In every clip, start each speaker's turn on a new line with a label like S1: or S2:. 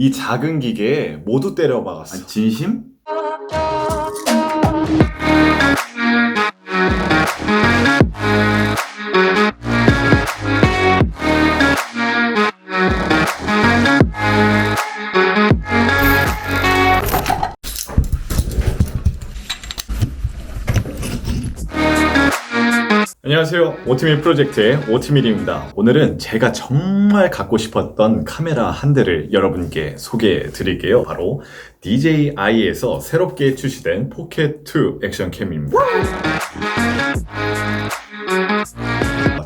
S1: 이 작은 기계에 모두 때려 박았어.
S2: 아니, 진심?
S1: 안녕하세요. 오트밀 프로젝트의 오트밀입니다. 오늘은 제가 정말 갖고 싶었던 카메라 한 대를 여러분께 소개해 드릴게요. 바로 DJI에서 새롭게 출시된 포켓2 액션캠입니다.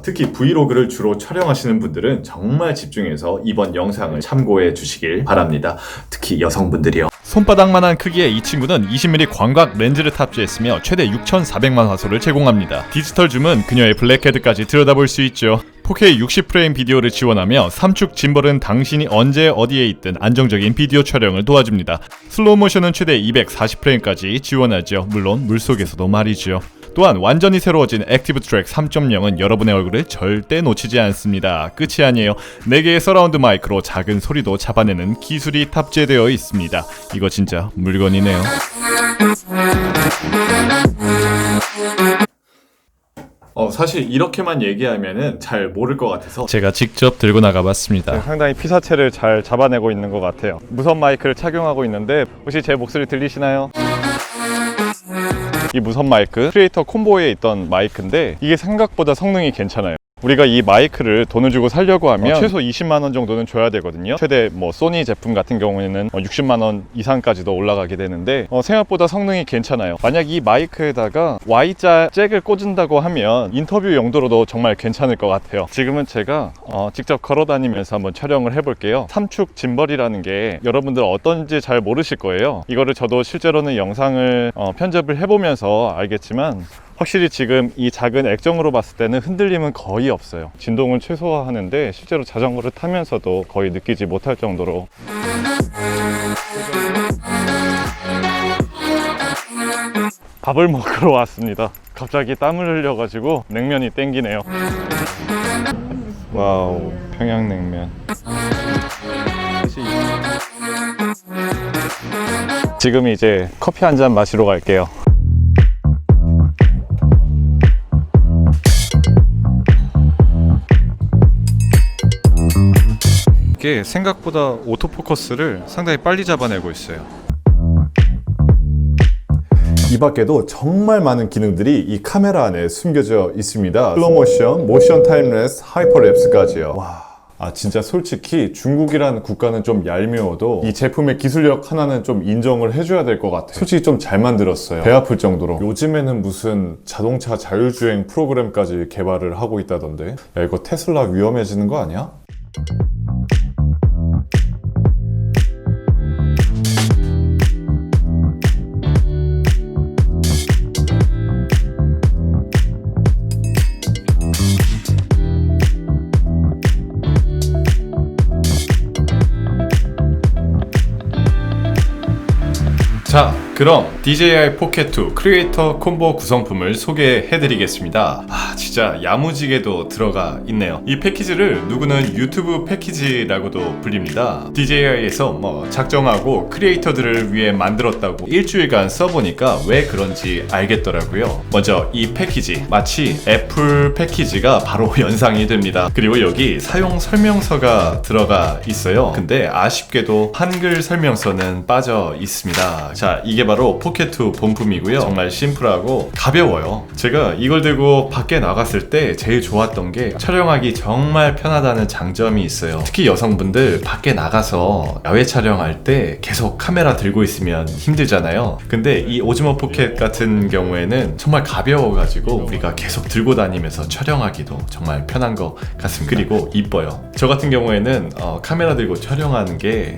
S1: 특히 브이로그를 주로 촬영하시는 분들은 정말 집중해서 이번 영상을 참고해 주시길 바랍니다. 특히 여성분들이요. 손바닥만한 크기의 이 친구는 20mm 광각 렌즈를 탑재했으며 최대 6400만 화소를 제공합니다. 디지털 줌은 그녀의 블랙헤드까지 들여다볼 수 있죠. 4K 60프레임 비디오를 지원하며 삼축 짐벌은 당신이 언제 어디에 있든 안정적인 비디오 촬영을 도와줍니다. 슬로우 모션은 최대 240프레임까지 지원하죠. 물론 물속에서도 말이죠. 또한 완전히 새로워진 액티브 트랙 3.0은 여러분의 얼굴을 절대 놓치지 않습니다. 끝이 아니에요. 4개의 서라운드 마이크로 작은 소리도 잡아내는 기술이 탑재되어 있습니다. 이거 진짜 물건이네요. 사실 이렇게만 얘기하면은 잘 모를 것 같아서 제가 직접 들고 나가봤습니다.
S3: 상당히 피사체를 잘 잡아내고 있는 것 같아요. 무선 마이크를 착용하고 있는데 혹시 제 목소리 들리시나요? 이 무선 마이크 크리에이터 콤보에 있던 마이크인데 이게 생각보다 성능이 괜찮아요. 우리가 이 마이크를 돈을 주고 사려고 하면 최소 20만 원 정도는 줘야 되거든요. 최대 소니 제품 같은 경우에는 60만 원 이상까지도 올라가게 되는데 생각보다 성능이 괜찮아요. 만약 이 마이크에다가 Y자 잭을 꽂은다고 하면 인터뷰 용도로도 정말 괜찮을 것 같아요. 지금은 제가 직접 걸어 다니면서 한번 촬영을 해볼게요. 삼축 짐벌이라는 게 여러분들 어떤지 잘 모르실 거예요. 이거를 저도 실제로는 영상을 편집을 해보면서 알겠지만 확실히 지금 이 작은 액정으로 봤을 때는 흔들림은 거의 없어요. 진동을 최소화하는데 실제로 자전거를 타면서도 거의 느끼지 못할 정도로. 밥을 먹으러 왔습니다. 갑자기 땀을 흘려가지고 냉면이 땡기네요. 와우, 평양냉면. 지금 이제 커피 한 잔 마시러 갈게요.
S1: 이게 생각보다 오토포커스를 상당히 빨리 잡아내고 있어요.
S4: 이 밖에도 정말 많은 기능들이 이 카메라 안에 숨겨져 있습니다. 슬로우 모션, 모션 타임랩스, 하이퍼랩스까지요. 진짜 솔직히 중국이라는 국가는 좀 얄미워도 이 제품의 기술력 하나는 좀 인정을 해줘야 될 것 같아요. 솔직히 좀 잘 만들었어요. 배 아플 정도로. 요즘에는 무슨 자동차 자율주행 프로그램까지 개발을 하고 있다던데. 야, 이거 테슬라 위험해지는 거 아니야?
S1: 자, 그럼 DJI 포켓2 크리에이터 콤보 구성품을 소개해드리겠습니다. 진짜 야무지게도 들어가 있네요. 이 패키지를 누구는 유튜브 패키지라고도 불립니다. DJI에서 작정하고 크리에이터들을 위해 만들었다고 일주일간 써보니까 왜 그런지 알겠더라고요. 먼저 이 패키지, 마치 애플 패키지가 바로 연상이 됩니다. 그리고 여기 사용 설명서가 들어가 있어요. 근데 아쉽게도 한글 설명서는 빠져 있습니다. 자, 이게 바로 포켓2 본품이고요. 정말 심플하고 가벼워요. 제가 이걸 들고 밖에 나갔을 때 제일 좋았던 게 촬영하기 정말 편하다는 장점이 있어요. 특히 여성분들 밖에 나가서 야외 촬영할 때 계속 카메라 들고 있으면 힘들잖아요. 근데 이 오즈모 포켓 같은 경우에는 정말 가벼워가지고 우리가 계속 들고 다니면서 촬영하기도 정말 편한 것 같습니다. 그리고 이뻐요. 저 같은 경우에는 카메라 들고 촬영하는 게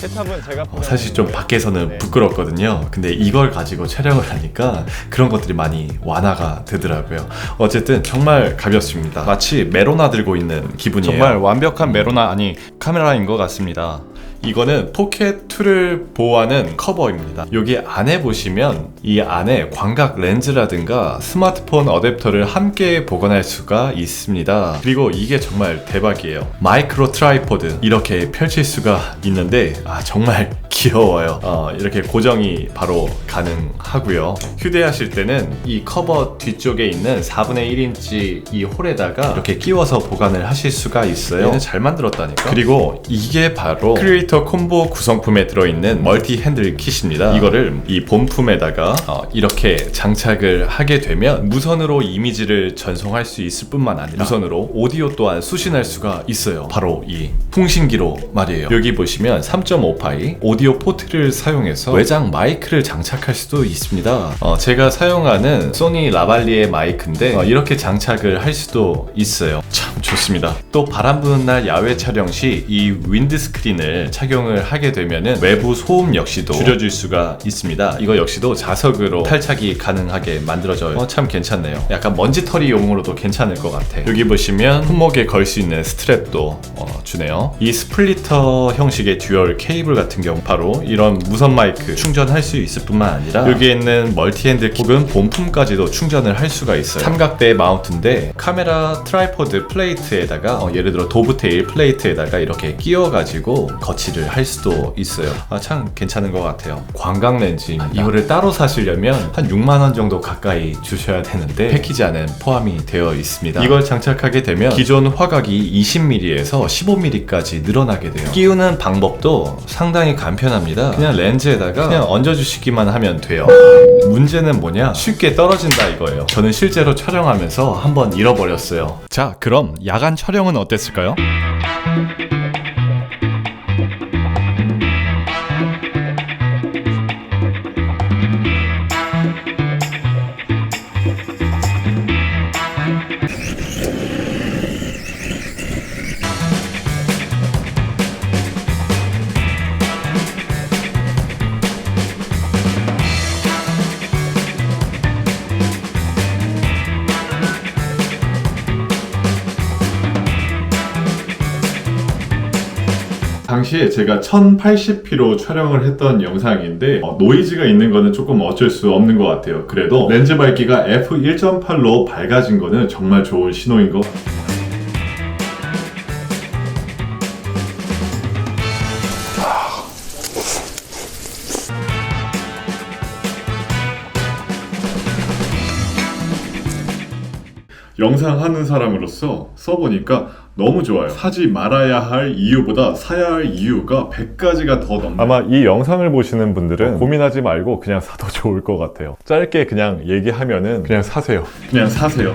S1: 사실 좀 밖에서는 부끄럽거든요. 근데 이걸 가지고 촬영을 하니까 그런 것들이 많이 완화가 되더라고요. 어쨌든 정말 가볍습니다. 마치 메로나 들고 있는 기분이에요. 정말 완벽한 메로나, 아니 카메라인 것 같습니다. 이거는 포켓2를 보호하는 커버입니다. 여기 안에 보시면 이 안에 광각 렌즈라든가 스마트폰 어댑터를 함께 보관할 수가 있습니다. 그리고 이게 정말 대박이에요. 마이크로 트라이포드 이렇게 펼칠 수가 있는데 정말 귀여워요. 이렇게 고정이 바로 가능하고요. 휴대하실 때는 이 커버 뒤쪽에 있는 4분의 1인치 이 홀에다가 이렇게 끼워서 보관을 하실 수가 있어요. 얘는 잘 만들었다니까. 그리고 이게 바로 크리에이터 콤보 구성품에 들어있는 멀티 핸들 킷입니다. 이거를 이 본품에다가 이렇게 장착을 하게 되면 무선으로 이미지를 전송할 수 있을 뿐만 아니라 무선으로 오디오 또한 수신할 수가 있어요. 바로 이 풍신기로 말이에요. 여기 보시면 3.5파이 오디오 포트를 사용해서 외장 마이크를 장착할 수도 있습니다. 제가 사용하는 소니 라발리에 마이크인데 이렇게 장착을 할 수도 있어요. 참 좋습니다. 또 바람 부는 날 야외 촬영 시 이 윈드 스크린을 착용을 하게 되면은 외부 소음 역시도 줄여줄 수가 있습니다. 이거 역시도 자석으로 탈착이 가능하게 만들어져요. 참 괜찮네요. 약간 먼지털이용으로도 괜찮을 것 같아. 여기 보시면 손목에 걸 수 있는 스트랩도 주네요. 이 스플리터 형식의 듀얼 케이블 같은 경우 바로 이런 무선 마이크 충전할 수 있을 뿐만 아니라 여기에 있는 멀티핸드 혹은 본품까지도 충전을 할 수가 있어요. 삼각대 마운트인데 카메라 트라이포드 플레이트에다가 예를 들어 도브테일 플레이트에다가 이렇게 끼워가지고 거치를 할 수도 있어요. 참 괜찮은 것 같아요. 광각 렌즈입니다. 이거를 따로 사시려면 한 6만원 정도 가까이 주셔야 되는데 패키지 안에 포함이 되어 있습니다. 이걸 장착하게 되면 기존 화각이 20mm에서 15mm까지 늘어나게 돼요. 끼우는 방법도 상당히 간편합니다. 그냥 렌즈에다가 그냥 얹어주시기만 하면 돼요. 문제는 뭐냐? 쉽게 떨어진다 이거예요. 저는 실제로 촬영하면서 한번 잃어버렸어요. 자, 그럼 야간 촬영은 어땠을까요?
S3: 당시에 제가 1080p로 촬영을 했던 영상인데 노이즈가 있는 거는 조금 어쩔 수 없는 것 같아요. 그래도 렌즈 밝기가 f1.8로 밝아진 거는 정말 좋은 신호인 것 같아요. 영상 하는 사람으로서 써보니까 너무 좋아요. 사지 말아야 할 이유보다 사야 할 이유가 100가지가 더 넘어요. 아마 이 영상을 보시는 분들은 고민하지 말고 그냥 사도 좋을 것 같아요. 짧게 그냥 얘기하면은 그냥 사세요. 그냥 사세요.